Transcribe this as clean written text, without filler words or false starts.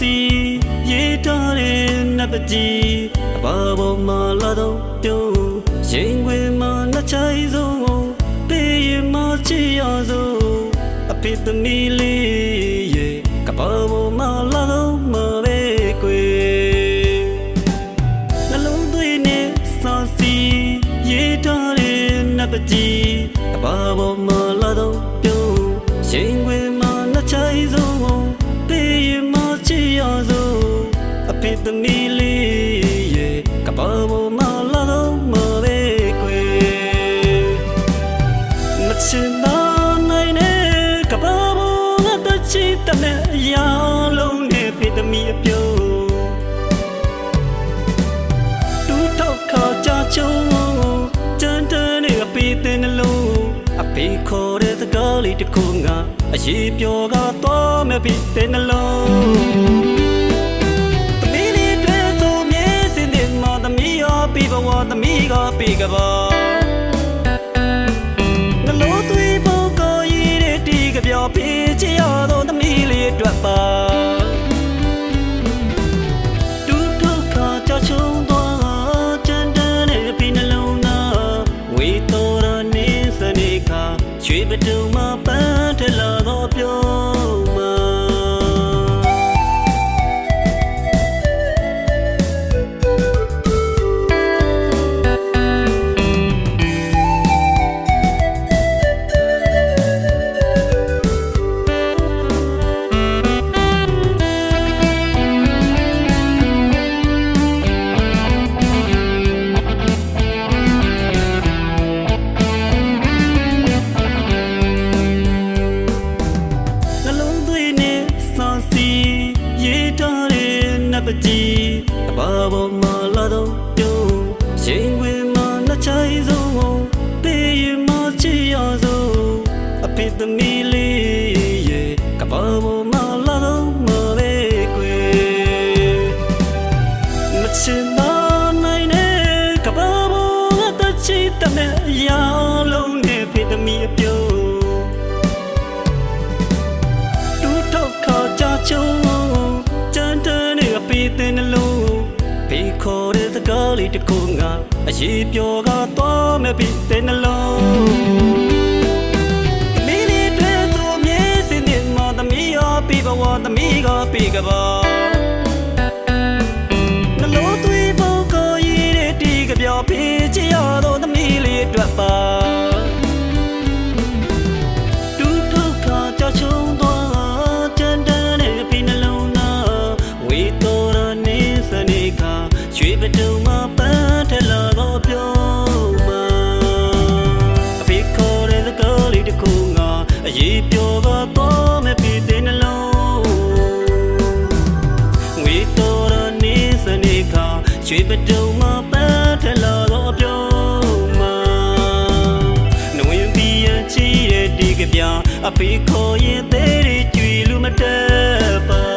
စီရေးထားတဲ့နတ်ပကြီးအဘာပေါ်မှာလာတော့ပြုံးရင်ခွင်မှာနှစ်ချိုင်ဆုံးပေးရမချီရဆုံးအဖေသမီးလေးရဲ့ကဘာပေါ်မှာလာတော့မပဲကွယ်နှလုံးသွေးနဲ့စာစီရေးထားတဲ့နတ်ပကြီးအဘာပေါ်မှာလာတော့ပြုံးရင်ခွင်မှာနှစ်ချိုင်ဆုံးပေးရမချီရဆုံးအဖေသမီးလေးရဲ့ကဘာပေါ်မှာလာတော့မပဲကွယ်မချင်တော့နိုင်နဲ့ကဘာပေါ်ကတချီတမဲ့အရာလုံးနဲ့ဖေသမီးအပြုံးတူထောက်ခါကြချုံကြမ်းတမ်းနဲ့အပေတဲ့နှလုံးအပေခေါ်တဲ့စကားလေးတစ်ခုငါအရေးပြောကတော့မဲ့ပြီတဲ့နှလုံးปีบวาตมีก็ปีกบนโลตุยโบก็ยีเรตีกบยอปีจิยอโตตมีลีดวปาดูทุกขาจะชงตัวจันเดเนปีนลงนาวิโตระนิสนิคาช่วยประตูมาปะเทลาก็เปียวมาပကြီးအဘာပေါ်မှာလာတော့ပြုံးရင်ခွင်မှာနှစ်ချိုင်ဆုံးပေးရမချီရဆုံးအဖေသမီးလေးရဲ့ကဘာပေါ်မှာလာတော့မပဲကွယ်မချင်တော့နိုင်နဲ့ကဘာပေါ်ကတချီတမဲ့အရာလုံးနဲ့ဖေသမီးအပြုံးတူထောက်ခါကြချုံတဲ့နှလုံးဖေခေါ်တဲ့စကားလေးတစ်ခုငါအရေးပြောကတော့မဲ့ပြီတဲ့နှလုံးသမီးလေးတွေဆိုမြဲစင်းနေမှာသမီးရောปีဘဝသမီးကปีကဘာနှလုံးသွေးပုတ်ကိုရည်တဲ့တီကပြောဖေးချရတော့သမီးလေးအတွက်ပါတူထုခါကြချုံတော့တန်တန်နဲ့ဖေးနှလုံးနာဝေတော်ช่วยประตูมาปะเทลาก็เปียวมาအဖေခေါ်တဲ့စကားလေးတစ်ခုငါအရေးပြောတော့မဲ့ပြီတဲ့နှလုံးငွေတော်ရနေစနေခါช่วยประตูมาปะเทลาก็เปียวมาနှဝင်ပြီးရချီတဲ့ဒီကပြအဖေခေါ်ရင်သေးတွေကြွေလူမတက်ပါ